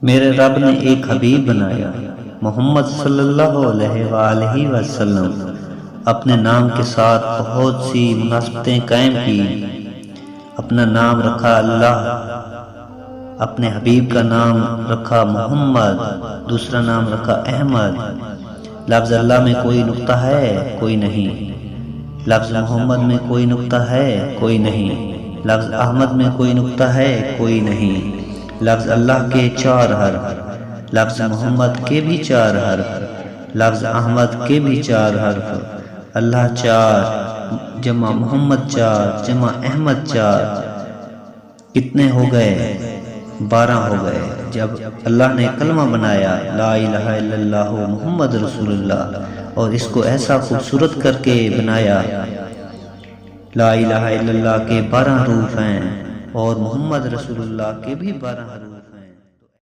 میرے رب نے ایک حبیب بنایا، محمد صلی اللہ علیہ وآلہ وسلم۔ اپنے نام کے ساتھ بہت سی مناسبتیں قائم کی۔ اپنا نام رکھا اللہ، اپنے حبیب کا نام رکھا محمد، دوسرا نام رکھا احمد۔ لفظ اللہ میں کوئی نقطہ ہے؟ کوئی نہیں۔ لفظ محمد میں کوئی نقطہ ہے؟ کوئی نہیں۔ لفظ احمد میں کوئی نقطہ ہے؟ کوئی نہیں۔ لفظ اللہ کے 4 حرف، لفظ محمد کے بھی 4 حرف، لفظ احمد کے بھی 4 حرف۔ اللہ 4 جمع محمد 4 جمع احمد 4 کتنے ہو گئے؟ 12 ہو گئے۔ جب اللہ نے کلمہ بنایا لا الہ الا اللہ محمد رسول اللہ، اور اس کو ایسا خوبصورت کر کے بنایا، لا الہ الا اللہ کے 12 حروف ہیں اور محمد رسول اللہ کے بھی 12 حروف۔